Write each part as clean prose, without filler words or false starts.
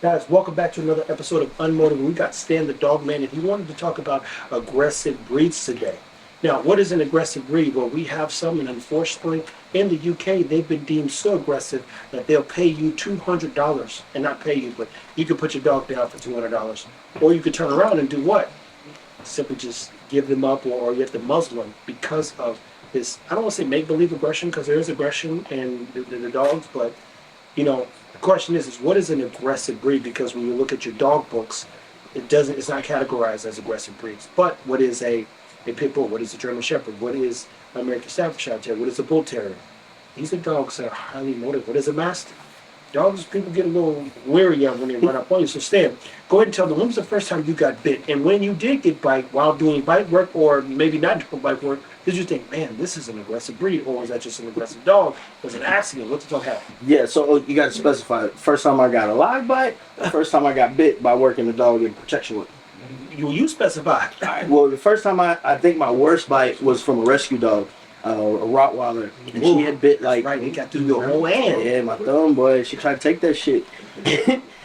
Guys, welcome back to another episode of Unmotivated. We got Stan the Dog Man, and he wanted to talk about aggressive breeds today. Now, what is an aggressive breed? Well, we have some, and unfortunately, in the UK, they've been deemed so aggressive that they'll pay you $200, and not pay you, but you can put your dog down for $200, or you could turn around and do what? Simply just give them up, or you have to muzzle them because of this. I don't want to say make believe aggression because there is aggression in the dogs, but the question is what is an aggressive breed? Because when you look at your dog books, it's not categorized as aggressive breeds. But what is a pit bull? What is a German Shepherd? What is an American Staffordshire Terrier? What is a Bull Terrier? These are dogs that are highly motivated. What is a Mastiff? Dogs, people get a little weary of when they run up on you. So Stan, go ahead and tell them, when was the first time you got bit? And when you did get bite while doing bite work, or maybe not doing bite work, did you think, man, this is an aggressive breed? Or was that just an aggressive dog? Was it an accident? What the dog happen? Yeah, so you got to specify. First time I got a live bite, first time I got bit by working the dog in protection work. You specified. All right. Well, the first time I think my worst bite was from a rescue dog, a Rottweiler, and she had bit like right. It got through your whole hand. Yeah, my thumb, boy. She tried to take that shit.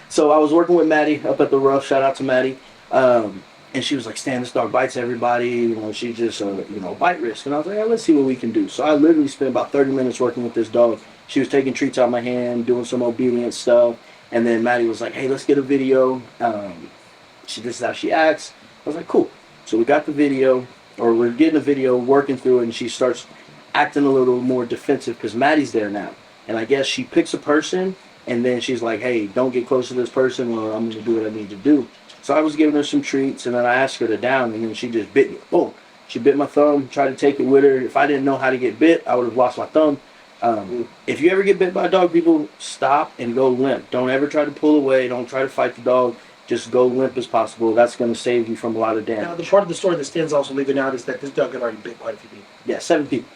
So I was working with Maddie up at the Rough. Shout out to Maddie. And she was like, "Stan, this dog bites everybody. She's just bite risk." And I was like, "Let's see what we can do." So I literally spent about 30 minutes working with this dog. She was taking treats out of my hand, doing some obedience stuff, and then Maddie was like, "Hey, let's get a video." This is how she acts. I was like, "Cool." So we got the video, or we're getting a video, working through it, and she starts acting a little more defensive because Maddie's there now. And I guess she picks a person, and then she's like, "Hey, don't get close to this person, or I'm going to do what I need to do." So I was giving her some treats, and then I asked her to down, and then she just bit me. Boom. She bit my thumb, tried to take it with her. If I didn't know how to get bit, I would have lost my thumb. If you ever get bit by a dog, people stop and go limp. Don't ever try to pull away. Don't try to fight the dog. Just go limp as possible. That's going to save you from a lot of damage. Now, the part of the story that Stan's also leaving out is that this dog had already bit quite a few people. Yeah, 7 people.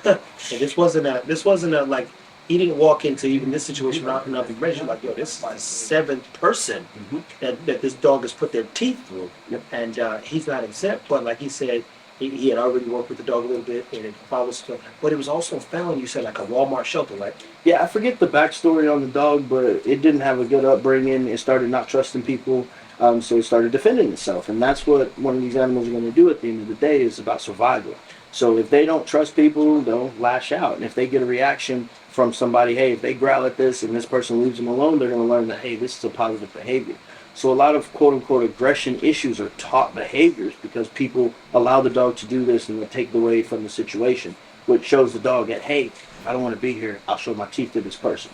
And this wasn't a like he didn't walk into even this situation without enough information. Like, yo, this is the 7th person that this dog has put their teeth through. Yep. And he's not exempt, but like he said, he had already worked with the dog a little bit and it follows stuff. But it was also found, you said, like a Walmart shelter, right? Yeah, I forget the backstory on the dog, but it didn't have a good upbringing. It started not trusting people, so it started defending itself. And that's what one of these animals are going to do at the end of the day, is about survival. So if they don't trust people, they'll lash out. And if they get a reaction from somebody, hey, if they growl at this and this person leaves them alone, they're going to learn that, hey, this is a positive behavior. So a lot of quote-unquote aggression issues are taught behaviors because people allow the dog to do this and they take away from the situation, which shows the dog that, hey, if I don't want to be here, I'll show my teeth to this person.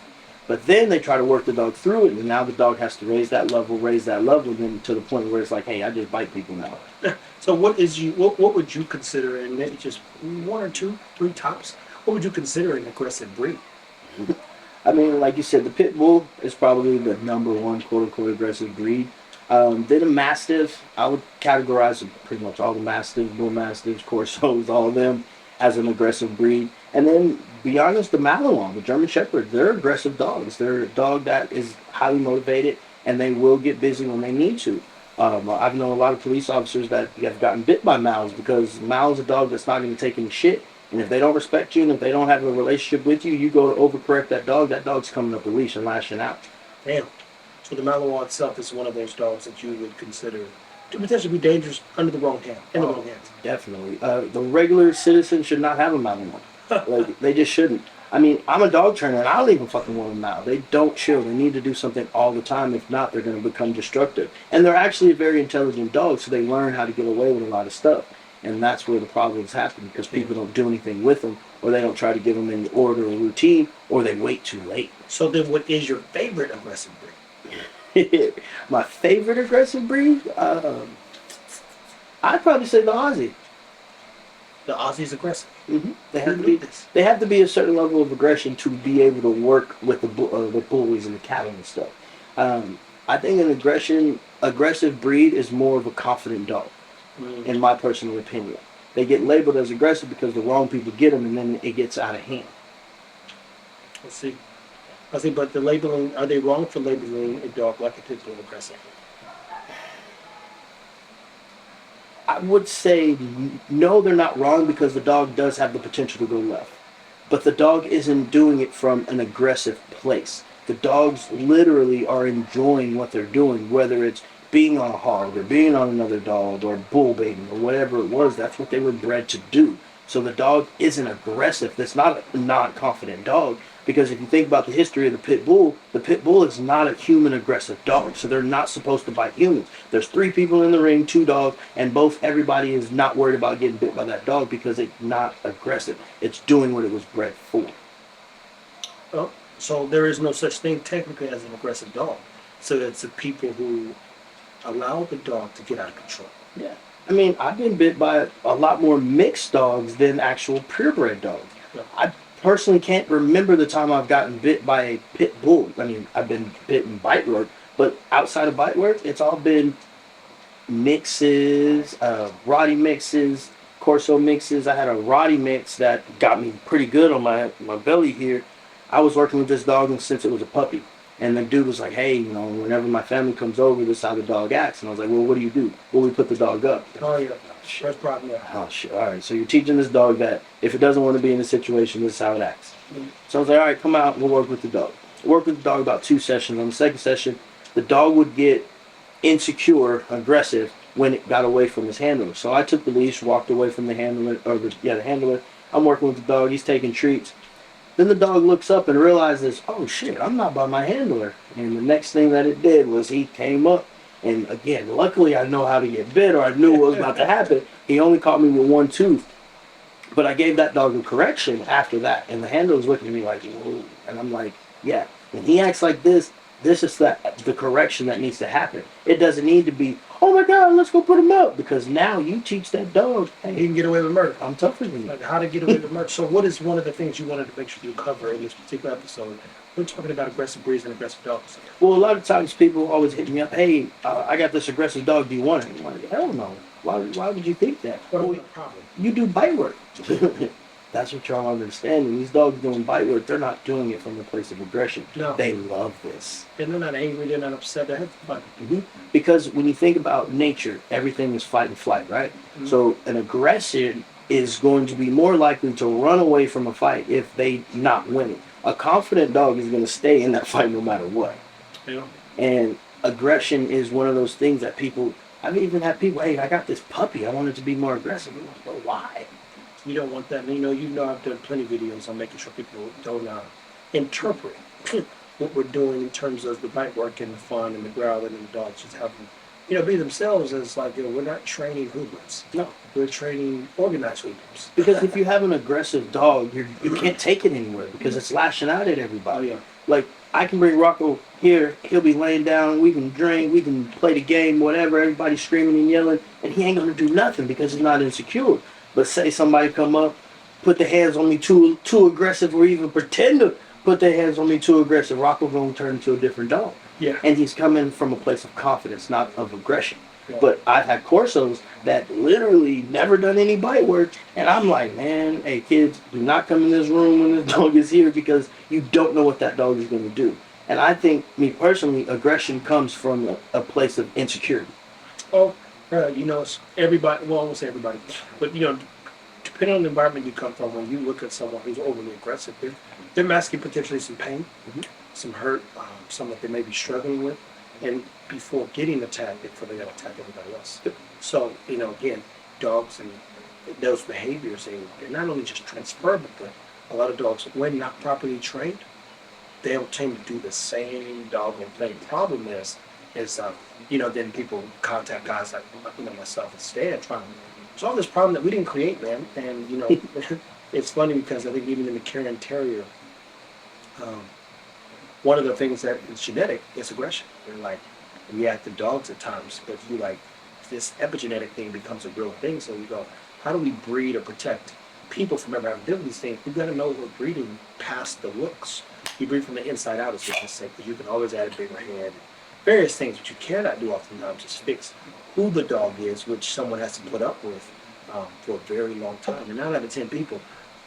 But then they try to work the dog through it, and now the dog has to raise that level, and then to the point where it's like, hey, I just bite people now. So what would you consider, and maybe just 1 or 2, 3 tops, what would you consider an aggressive breed? I mean, like you said, the pit bull is probably the number 1 quote-unquote aggressive breed. Then a mastiff, I would categorize pretty much all the mastiffs, bull mastiffs, corsos, all of them as an aggressive breed. And then, be honest, the Malinois, the German Shepherd, they're aggressive dogs. They're a dog that is highly motivated, and they will get busy when they need to. I've known a lot of police officers that have gotten bit by Mal's because Mal's a dog that's not going to take any shit. And if they don't respect you and if they don't have a relationship with you, you go to overcorrect that dog's coming up the leash and lashing out. Damn. So the Malinois itself is one of those dogs that you would consider to potentially be dangerous under the wrong hand, in the wrong hands. Definitely. The regular citizen should not have a Malinois. Like, they just shouldn't. I mean, I'm a dog trainer and I don't even fucking want them now. They don't chill. They need to do something all the time. If not, they're going to become destructive. And they're actually a very intelligent dog, so they learn how to get away with a lot of stuff. And that's where the problems happen because people don't do anything with them, or they don't try to give them any order or routine, or they wait too late. So then what is your favorite aggressive breed? My favorite aggressive breed? I'd probably say the Aussie. The Aussie's aggressive. Mm-hmm. They have to be a certain level of aggression to be able to work with the bullies and the cattle and stuff. I think an aggressive breed is more of a confident dog. In my personal opinion. They get labeled as aggressive because the wrong people get them and then it gets out of hand. Let's see. But the labeling, are they wrong for labeling a dog like a pit bull aggressive? I would say no, they're not wrong because the dog does have the potential to go left. But the dog isn't doing it from an aggressive place. The dogs literally are enjoying what they're doing, whether it's being on a hog or being on another dog or bull baiting or whatever it was. That's what they were bred to do. So the dog isn't aggressive. That's not a non-confident dog. Because if you think about the history of the pit bull is not a human aggressive dog. So they're not supposed to bite humans. There's 3 people in the ring, 2 dogs, and everybody is not worried about getting bit by that dog because it's not aggressive. It's doing what it was bred for. Oh, so there is no such thing technically as an aggressive dog. So it's the people who allow the dog to get out of control. Yeah. I mean, I've been bit by a lot more mixed dogs than actual purebred dogs. Yeah. I personally can't remember the time I've gotten bit by a pit bull. I mean, I've been bit in bite work, but outside of bite work, it's all been mixes, Roddy mixes, Corso mixes. I had a Roddy mix that got me pretty good on my belly here. I was working with this dog since it was a puppy. And the dude was like, hey, you know, whenever my family comes over, this is how the dog acts. And I was like, well, what do you do? Well, we put the dog up. Oh, yeah. First problem, yeah. Oh, shit. All right. So you're teaching this dog that if it doesn't want to be in a situation, this is how it acts. Mm-hmm. So I was like, all right, come out. We'll work with the dog. Work with the dog about 2 sessions. On the second session, the dog would get insecure, aggressive when it got away from his handler. So I took the leash, walked away from the handler, the handler. I'm working with the dog. He's taking treats. Then the dog looks up and realizes, oh shit, I'm not by my handler. And the next thing that it did was he came up. And again, luckily I know how to get bit, or I knew what was about to happen. He only caught me with 1 tooth. But I gave that dog a correction after that. And the handler was looking at me like, whoa. And I'm like, yeah. When he acts like this is the correction that needs to happen. It doesn't need to be, oh my God, let's go put him out. Because now you teach that dog, hey, He can get away with murder. I'm tougher than you. Like how to get away with murder. So what is one of the things you wanted to make sure you cover in this particular episode? We're talking about aggressive breeds and aggressive dogs. Well, a lot of times people always hit me up, hey, I got this aggressive dog, do you want it? I'm like, hell no. Why would you think that? What Well, about the problem? you do bite work. That's what y'all understand. When these dogs doing bite work, they're not doing it from a place of aggression. No. They love this. And they're not angry, they're not upset, they're having fun. Mm-hmm. Because when you think about nature, everything is fight and flight, right? Mm-hmm. So an aggressor is going to be more likely to run away from a fight if they not winning. A confident dog is going to stay in that fight no matter what. Yeah. And aggression is one of those things that people, I've even had people, hey, I got this puppy, I want it to be more aggressive. I'm like, well, why? You don't want that. And you know I've done plenty of videos on making sure people don't interpret what we're doing in terms of the bite work and the fun and the growling and the dogs just having, be themselves. As like, we're not training hoodlums. No. We're training organized hoodlums. Because if you have an aggressive dog, you can't take it anywhere because it's lashing out at everybody. Oh, yeah. Like, I can bring Rocco here, he'll be laying down, we can drink, we can play the game, whatever, everybody's screaming and yelling, and he ain't gonna do nothing because he's not insecure. But say somebody come up, put their hands on me too aggressive, or even pretend to put their hands on me too aggressive, Rocco gonna turn into a different dog. Yeah. And he's coming from a place of confidence, not of aggression. Yeah. But I've had Corsos that literally never done any bite work, and I'm like, man, hey kids, do not come in this room when this dog is here because you don't know what that dog is going to do. And I think, me personally, aggression comes from a place of insecurity. Oh, it's everybody. Well, I won't say everybody, but depending on the environment you come from, when you look at someone who's overly aggressive, they're masking potentially some pain, some hurt, some that they may be struggling with, and before getting attacked, before they got to attack everybody else. So, again, dogs and those behaviors, they're not only just transferable, but a lot of dogs, when not properly trained, they'll tend to do the same doggone thing. Problem is then people contact guys like myself instead, trying to solve this problem that we didn't create, man. And it's funny because I think even in the Carrier Terrier, one of the things that is genetic is aggression. They're like reactive dogs at times, but this epigenetic thing becomes a real thing. So you go, how do we breed or protect people from ever having to deal with these things? We've got to know we're breeding past the looks. You breed from the inside out, as we say, because you can always add a bigger head. Various things, but you cannot do oftentimes is fix who the dog is, which someone has to put up with for a very long time. And 9 out of 10 people,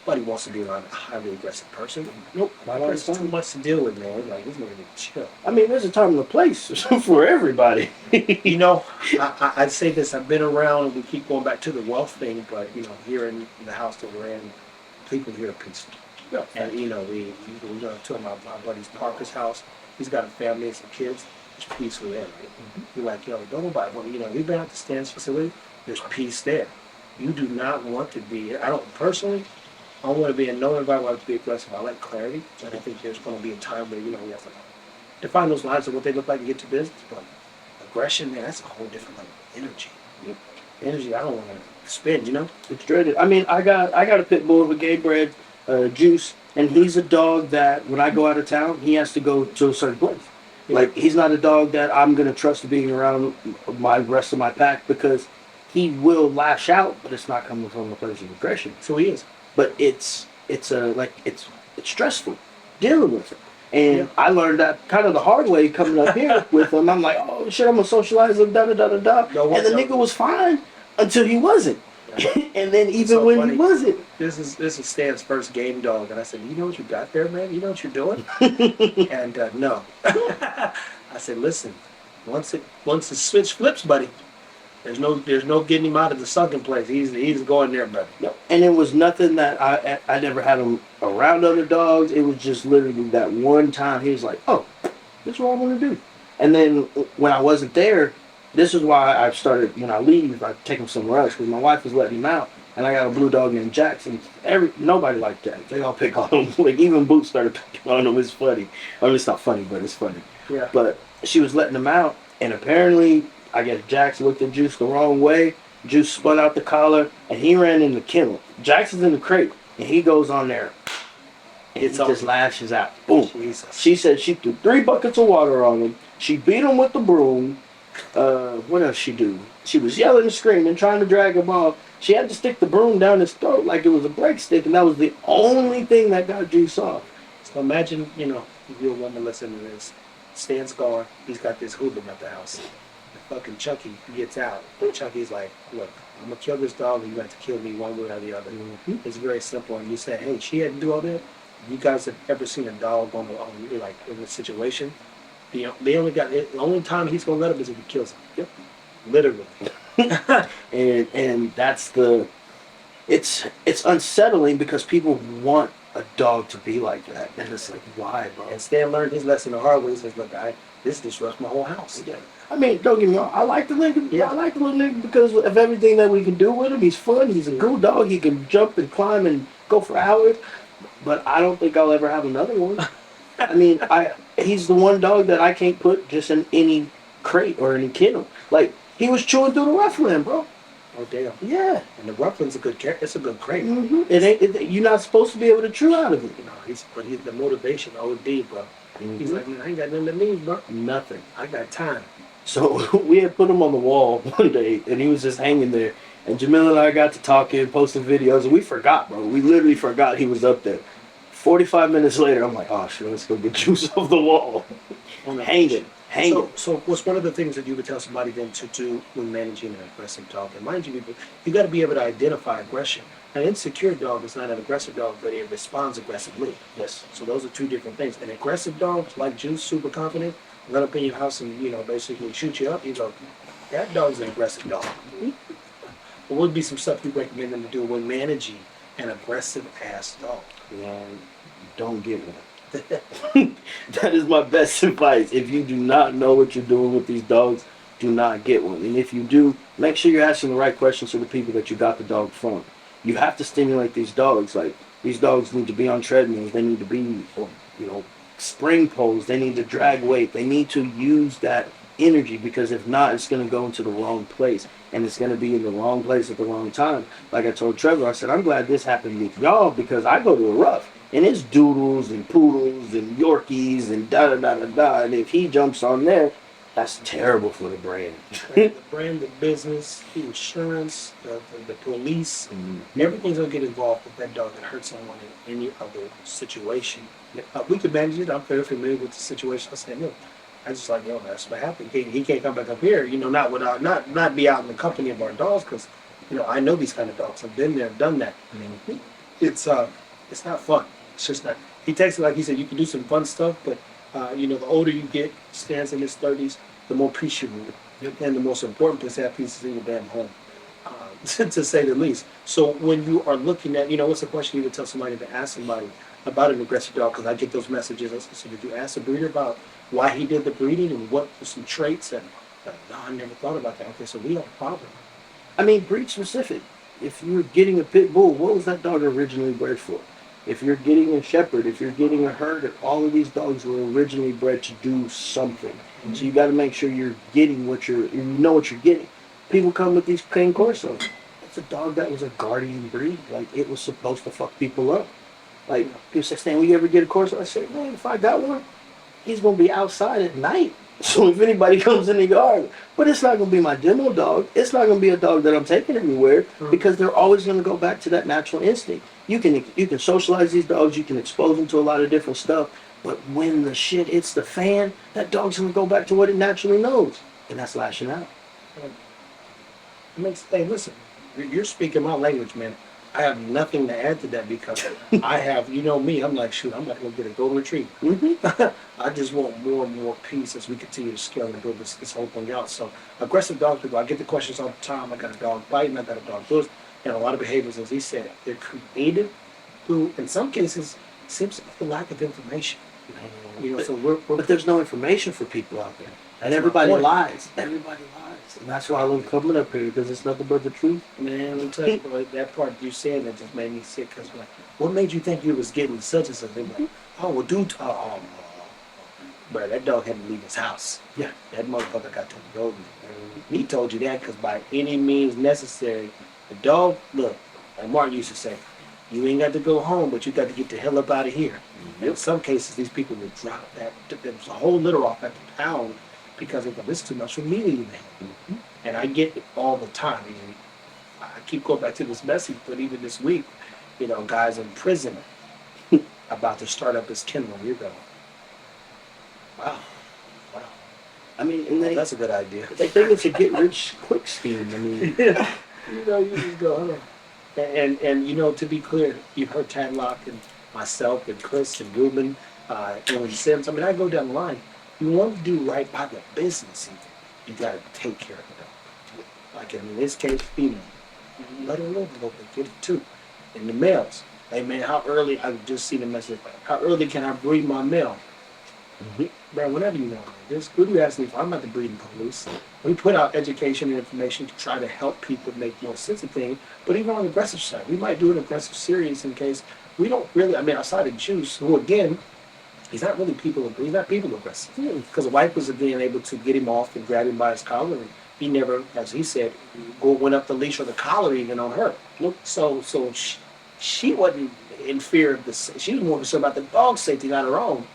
nobody wants to be around a highly aggressive person. Nope, Not all the it's time. too much to deal with, man. Like, this nigga need to chill. I mean, there's a time and a place for everybody. I'd say this. I've been around, and we keep going back to the wealth thing, but here in the house that we're in, people here are peaceful. Yeah. And we go to my buddy's Parker's house. he's got a family and some kids, there's peaceful there, right? You're like, yo, don't nobody want, you've been at the Stance facility, there's peace there. You do not want to be, I don't personally, I don't want to be in no environment where I have to be aggressive. I like clarity, and I think there's going to be a time where, we have to define those lines of what they look like and get to business, but aggression, man, that's a whole different level of energy. Yep. Energy I don't want to spend. It's dreaded. I mean, I got a pit bull with gay bred juice, and he's a dog that when I go out of town, he has to go to a certain place. Yeah. Like he's not a dog that I'm gonna trust being around my rest of my pack because he will lash out, but it's not coming from a place of aggression. So he is. But it's stressful dealing with it. And Yeah. I learned that kind of the hard way coming up here with him. I'm like, oh shit, I'm gonna socialize him, da da da da da. No, And the nigga was fine until he wasn't. And then even so when funny. he wasn't. This is Stan's first game dog, and I said, you know what you got there, man? You know what you're doing? And no. I said, listen, once the switch flips, buddy, there's no getting him out of the sunken place. He's going there, buddy. No. And it was nothing that I never had him around other dogs. It was just literally that one time he was like, oh, this is what I want to do. And then when I wasn't there, this is why I started, when I leave, I take him somewhere else because my wife was letting him out. And I got a blue dog named Jackson. Nobody liked Jack. They all pick on him. Like even Boots started picking on him. It's funny. I mean, it's not funny, but it's funny. Yeah. But she was letting him out, and apparently, I guess Jax looked at Juice the wrong way. Juice spun out the collar, and he ran in the kennel. Jackson's in the crate, and he goes on there. And he just lashes out. Boom. Jesus. She said she threw 3 buckets of water on him. She beat him with the broom. What else she do? She was yelling and screaming, trying to drag him off. She had to stick the broom down his throat like it was a breakstick, and that was the only thing that got Juice off. So imagine, if you're a woman listening to this, Stan's gone, he's got this hooligan at the house. The fucking Chucky gets out, and Chucky's like, look, I'm gonna kill this dog, and you have to kill me one way or the other. Mm-hmm. It's very simple, and you say, hey, she had to do all that. You guys have ever seen a dog like in a situation? The only time he's gonna let him is if he kills him. Yep. Literally. and that's it's unsettling because people want a dog to be like that, and it's like, why, bro? And Stan learned his lesson the hard way. He says, look, this disrupts my whole house. Yeah. I mean, don't get me wrong. I like the nigga. Yeah. I like the little nigga because of everything that we can do with him. He's fun. He's a cool dog. He can jump and climb and go for hours. But I don't think I'll ever have another one. I mean, he's the one dog that I can't put just in any crate or any kennel. Like he was chewing through the rough-land, bro. Oh damn. Yeah. And the Rufflin's it's a good crate. Mm-hmm. You're not supposed to be able to chew out of it. The motivation OD, bro. Mm-hmm. He's like, man, I ain't got nothing to leave, bro. Nothing. I got time. So we had put him on the wall one day, and he was just hanging there. And Jamil and I got to talking, posting videos, and we forgot, bro. We literally forgot he was up there. 45 minutes later, I'm like, oh shit, let's go get Juice off the wall. Hanging. So what's one of the things that you would tell somebody then to do when managing an aggressive dog? And mind you, you got to be able to identify aggression. An insecure dog is not an aggressive dog, but it responds aggressively. Yes. So those are two different things. An aggressive dog, like Juice, super confident, run up in your house and basically shoot you up. You go, that dog's an aggressive dog. What would be some stuff you recommend them to do when managing an aggressive ass dog? Man, don't get one. That is my best advice. If you do not know what you're doing with these dogs, do not get one. And if you do, make sure you're asking the right questions to the people that you got the dog from. You have to stimulate these dogs. Like, these dogs need to be on treadmills. They need to be, spring poles. They need to drag weight. They need to use that energy, because if not, it's going to go into the wrong place. And it's going to be in the wrong place at the wrong time. Like I told Trevor, I said, I'm glad this happened with y'all, because I go to a rough. And it's doodles and poodles and Yorkies and da-da-da-da-da. And if he jumps on there, that's terrible for the brand. The brand, the business, the insurance, the police, everything's going to get involved with that dog that hurts someone in any other situation. We could manage it. I'm very familiar with the situation. I said, look, I just like, that's what happened. He can't come back up here, not be out in the company of our dogs, because, I know these kind of dogs. I've been there, done that. Mm-hmm. It's not fun. It's just not. He takes it like he said, you can do some fun stuff, but the older you get, Stan's in his 30s, the more peace you need. Yep. And the most important place to have peace is in your damn home, to say the least. So when you are looking at, what's the question you would tell somebody to ask somebody about an aggressive dog because I get those messages. I said, did you ask the breeder about why he did the breeding and what were some traits? And no, I never thought about that. Okay, so we have a problem. I mean, breed specific. If you're getting a pit bull, what was that dog originally bred for? If you're getting a shepherd, if you're getting a herder, all of these dogs were originally bred to do something. Mm-hmm. So you got to make sure you're getting you know what you're getting. People come with these cane corsos. It's a dog that was a guardian breed. Like, it was supposed to fuck people up. Like, people say, Stan, will you ever get a corso? I said, man, if I got one, he's gonna be outside at night. So if anybody comes in the yard, but it's not gonna be my demo dog. It's not gonna be a dog that I'm taking anywhere because they're always gonna go back to that natural instinct. You can socialize these dogs. You can expose them to a lot of different stuff. But when the shit hits the fan, that dog's gonna go back to what it naturally knows, and that's lashing out. Hey, listen, you're speaking my language, man. I have nothing to add to that because I have, you know me, I'm like, shoot, I'm not going to get a golden retriever. Mm-hmm. I just want more and more peace as we continue to scale and build this whole thing out. So aggressive dogs, people, I get the questions all the time. I got a dog biting, I got a dog loose, and a lot of behaviors, as he said, they're created through, in some cases, seems like the lack of information. You know, so but there's no information for people out there. And everybody lies. Everybody lies. And that's why I love coming up here, because it's nothing but the truth. Man, let me tell you, boy, that part you said that just made me sick. Because like, what made you think you was getting such and such? They were like, oh, well, dude, bro, that dog had to leave his house. Yeah. That motherfucker got to the road. He told you that because by any means necessary, the dog, look, like Martin used to say, you ain't got to go home, but you got to get the hell up out of here. Mm-hmm. In some cases, these people would drop there was a whole litter off at the pound because of this too much familiar. Mm-hmm. And I get it all the time. I keep going back to this message, but even this week, you know, guys in prison about to start up his kennel. You're going, wow. I mean, and that's a good idea. They think it's a get-rich-quick scheme. I mean, you know, you just go, huh? And you know, to be clear, you've heard Tadlock and myself and Chris and Ruben, and Sims. I mean, I go down the line. You want to do right by the business, you got to take care of it. Like in this case, female, let her live a little bit, get it too. And the males, hey man, how early? I've just seen a message. How early can I breed my male? Mm-hmm. Bro, whenever you want. This good you ask me for. I'm not the breeding police. We put out education and information to try to help people make more sense of things. But even on the aggressive side, we might do an aggressive series in case we don't really. I mean, outside of Juice, who again, he's not really people. He's not people aggressive because the wife was again able to get him off and grab him by his collar, and he never, as he said, went up the leash or the collar even on her. Nope. So she wasn't in fear of this. She was more concerned about the dog's safety, not her own.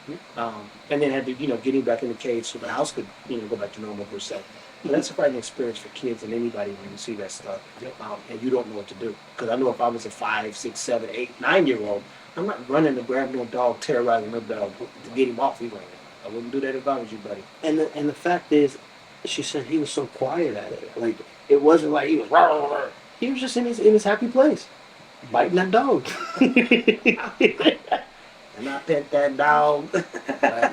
And then had to, get him back in the cage so the house could, go back to normal per se. But that's a frightening experience for kids and anybody when you see that stuff, and you don't know what to do. Because I know if I was a 5, 6, 7, 8, 9-year-old, I'm not running to grab no dog, terrorizing no dog to get him off. I wouldn't do that if I was you, buddy. And the fact is, she said he was so quiet at it. Like, it wasn't like he was rah, rah, rah. He was just in his happy place, biting that dog. And I pet that dog.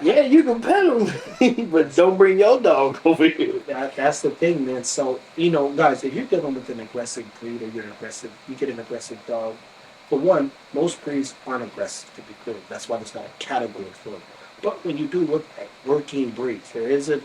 Yeah, you can pet him, but don't bring your dog over here. That's the thing, man. So, guys, if you're dealing with an aggressive breed or you get an aggressive dog, for one, most breeds aren't aggressive, to be clear. That's why there's not a category for them. But when you do look at working breeds, there is a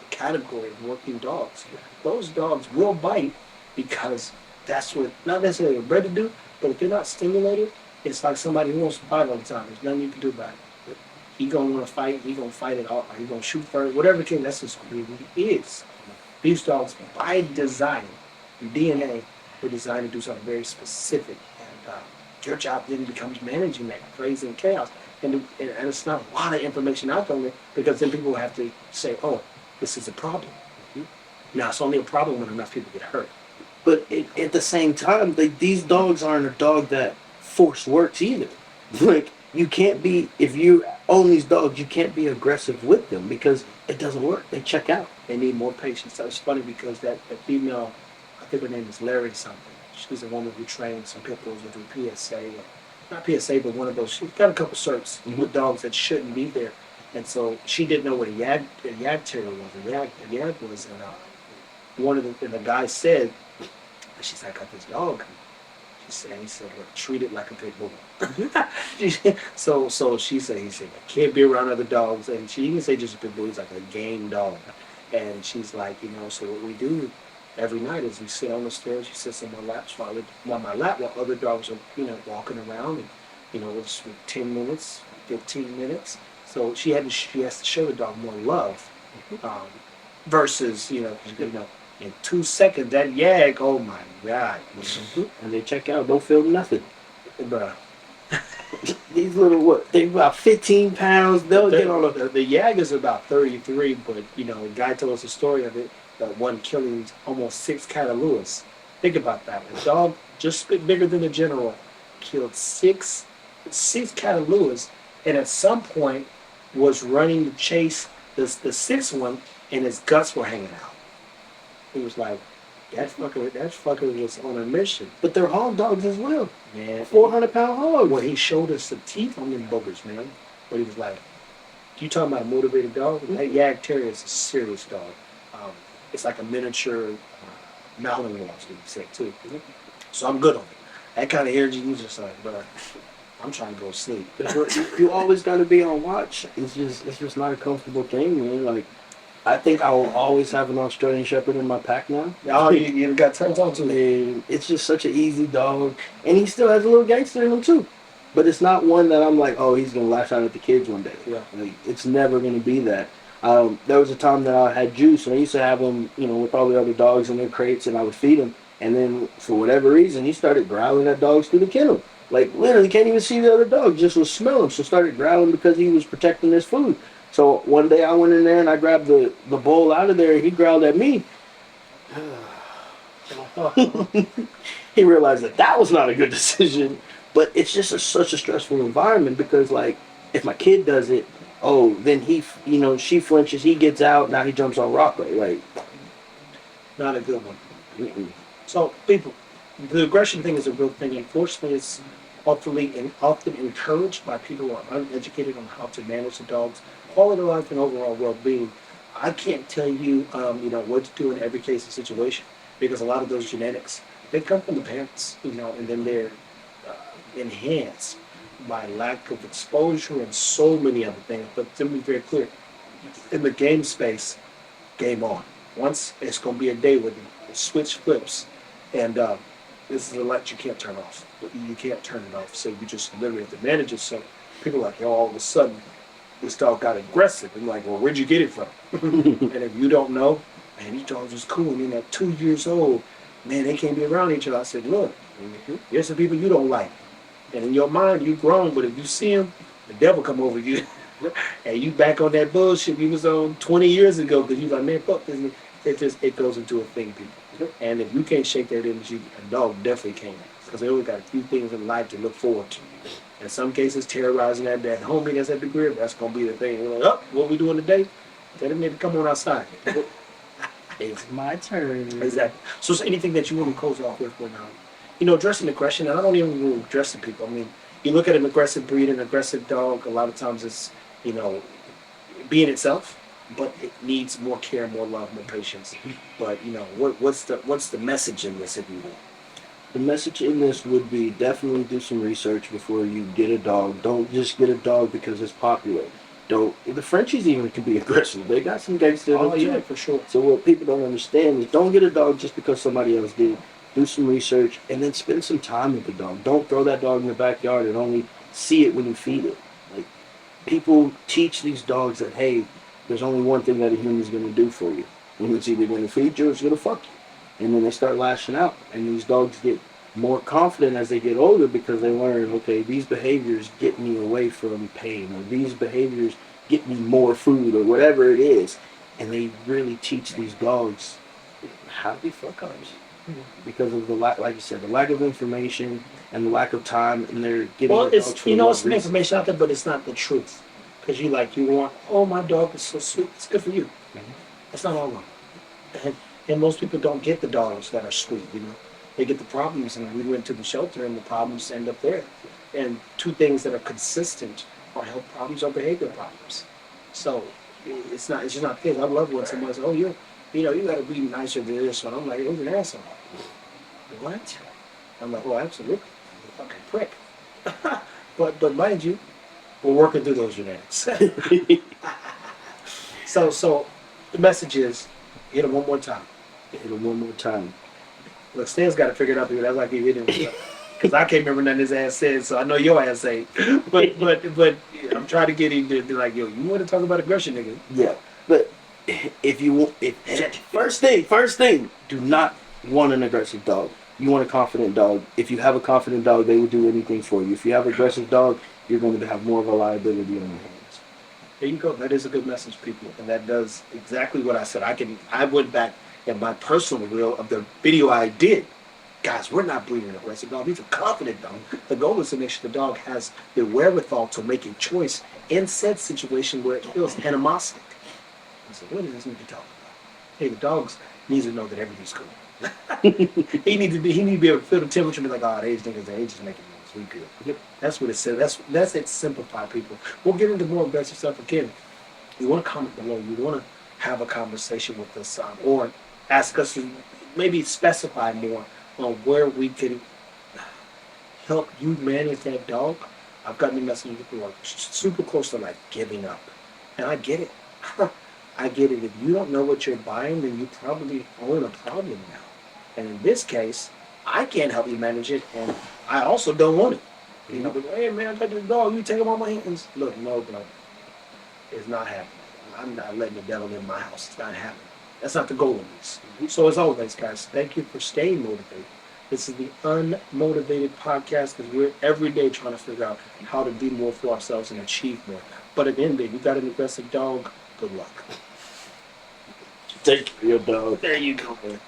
category of working dogs. Those dogs will bite because that's what, not necessarily they're bred to do, but if they're not stimulated, it's like somebody who wants to fight all the time. There's nothing you can do about it. He gonna want to fight. He gonna fight it all. He gonna shoot first. Whatever the case, that's just who he is. These dogs, by design, DNA, were designed to do something very specific. And your job then becomes managing that crazy and chaos. And it's not a lot of information out there because then people have to say, "Oh, this is a problem." Now it's only a problem when enough people get hurt. But at the same time, these dogs aren't a dog that force works either. Like, you can't be, if you own these dogs, you can't be aggressive with them because it doesn't work. They check out. They need more patience. So it's funny because that female, I think her name is Larry something. She's a woman who trains some pit bulls with PSA. Not PSA, but one of those. She's got a couple certs with dogs that shouldn't be there. And so she didn't know what a yag terrier was. A yag was, and the guy said, she's like, I got this dog. He said, look, treat it like a pit bull. So he said, I can't be around other dogs. And she didn't say just a pit bull, he's like a game dog. And she's like, so what we do every night is we sit on the stairs, she sits on my lap while other dogs are, walking around and, it's 10 minutes, 15 minutes. So she has to show the dog more love. Um, versus, in 2 seconds, that yag, oh my God. And they check out, don't feel nothing. Bruh. These little, what, they about 15 pounds, they'll get on a... The yag is about 33, but, a guy told us a story of it, one killing almost 6 Cataluas. Think about that. A dog just a bit bigger than the general killed six Cataluas, and at some point was running to chase the sixth one, and his guts were hanging out. He was like, that fucker was on a mission. But they're hog dogs as well. Man. 400-pound hogs. Well, he showed us the teeth on them boogers, man. But he was like, you talking about a motivated dog? That Yag Terrier is a serious dog. It's like a miniature Malinois, as we say, too. So I'm good on it. That kind of energy, you just like, bro, I'm trying to go to sleep. You always got to be on watch. It's just not a comfortable thing, man. Like, I think I will always have an Australian Shepherd in my pack now. Oh, you got turned on to me. Man, it's just such an easy dog, and he still has a little gangster in him too. But it's not one that I'm like, oh, he's gonna lash out at the kids one day. Yeah. Like, it's never gonna be that. There was a time that I had Juice, and I used to have him, with all the other dogs in their crates, and I would feed him. And then for whatever reason, he started growling at dogs through the kennel. Like, literally can't even see the other dog, just was smell him. So started growling because he was protecting his food. So one day I went in there and I grabbed the bowl out of there, and he growled at me. He realized that was not a good decision. But it's just such a stressful environment because, like, if my kid does it, oh, then she flinches, he gets out, now he jumps on Rocco. Like, not a good one. mm-mm. So, people, the aggression thing is a real thing. Unfortunately, it's often encouraged by people who are uneducated on how to manage the dog's quality of life and overall well-being. I can't tell you, what to do in every case and situation because a lot of those genetics, they come from the parents, and then they're enhanced by lack of exposure and so many other things. But to be very clear, in the game space, game on. Once it's going to be a day where the switch flips, and this is a light you can't turn off. You can't turn it off, so you just literally have to manage it. So people are like, all of a sudden, this dog got aggressive. I'm like, well, where'd you get it from? And if you don't know, man, these dogs was cool. And then at 2 years old, man, they can't be around each other. I said, look, here's some people you don't like. And in your mind, you grown, but if you see them, the devil come over you. And you back on that bullshit you was on 20 years ago because you like, man, fuck this. It goes into a thing, people. And if you can't shake that energy, a dog definitely can't. Because they always got a few things in life to look forward to. In some cases, terrorizing that homie that's at the crib, that's going to be the thing. You're like, oh, what we doing today? Tell them to come on outside. It's my turn. Exactly. So is there anything that you want to close off with when, addressing aggression, and I don't even mean addressing people. I mean, you look at an aggressive breed, an aggressive dog, a lot of times it's, being itself, but it needs more care, more love, more patience. But, what's the message in this, if you will? The message in this would be definitely do some research before you get a dog. Don't just get a dog because it's popular. The Frenchies even can be aggressive. They got some gangster in them too. Yeah, for sure. So what people don't understand is don't get a dog just because somebody else did. Do some research and then spend some time with the dog. Don't throw that dog in the backyard and only see it when you feed it. Like, people teach these dogs that, hey, there's only one thing that a human's going to do for you. And it's either going to feed you or it's going to fuck you. And then they start lashing out. And these dogs get more confident as they get older because they learn, okay, these behaviors get me away from pain, or these behaviors get me more food, or whatever it is. And they really teach these dogs how to be fuck ups. Because of the lack, like you said, the lack of information and the lack of time, and they're getting. Well, their it's dogs for the wrong some reasons. information out there, but it's not the truth. Because you want, oh, my dog is so sweet. It's good for you. That's not all wrong. And most people don't get the dogs that are sweet. They get the problems, and we went to the shelter, and the problems end up there. And two things that are consistent are health problems or behavior problems. So it's just not fair. I love when someone says, oh, you got to be nicer than this one. I'm like, who's an asshole? What? I'm like, oh, absolutely. You're a fucking prick. but mind you, we're working through those genetics. So the message is, hit him one more time. Hit him one more time. Look, Stan's got to figure it out because that's like he hit him. Because I can't remember nothing his ass said, so I know your ass ain't. But I'm trying to get him to be like, yo, you want to talk about aggression, nigga? Yeah, but if you want, first thing, do not want an aggressive dog. You want a confident dog. If you have a confident dog, they will do anything for you. If you have an aggressive dog, you're going to have more of a liability on your hands. There you go. That is a good message, people, and that does exactly what I said. I went back in my personal reel of the video I did. Guys, we're not breeding an aggressive dog. These are confident dogs. The goal is to make sure the dog has the wherewithal to make a choice in said situation where it feels animosity. I said, what is this nigga talking about? Hey, the dogs needs to know that everything's cool. he need to be able to feel the temperature and be like, oh, these niggas, they just making noise. We good. Yep. That's what it said. That's it. Simplified, people. We'll get into more aggressive stuff again. You want to comment below. You want to have a conversation with us, or ask us to maybe specify more on where we can help you manage that dog. I've gotten a message people are super close to like giving up, and I get it. I get it. If you don't know what you're buying, then you probably own a problem now. And in this case, I can't help you manage it, and I also don't want it. You know, hey man, I got this dog. You take him on my hands. Look, no, bro, it's not happening. I'm not letting the devil in my house. It's not happening. That's not the goal of this. So as always, guys, thank you for staying motivated. This is the Unmotivated podcast because we're every day trying to figure out how to be more for ourselves and achieve more. But at the end of the day, you got an aggressive dog. Good luck. Take care of your dog. There you go, man.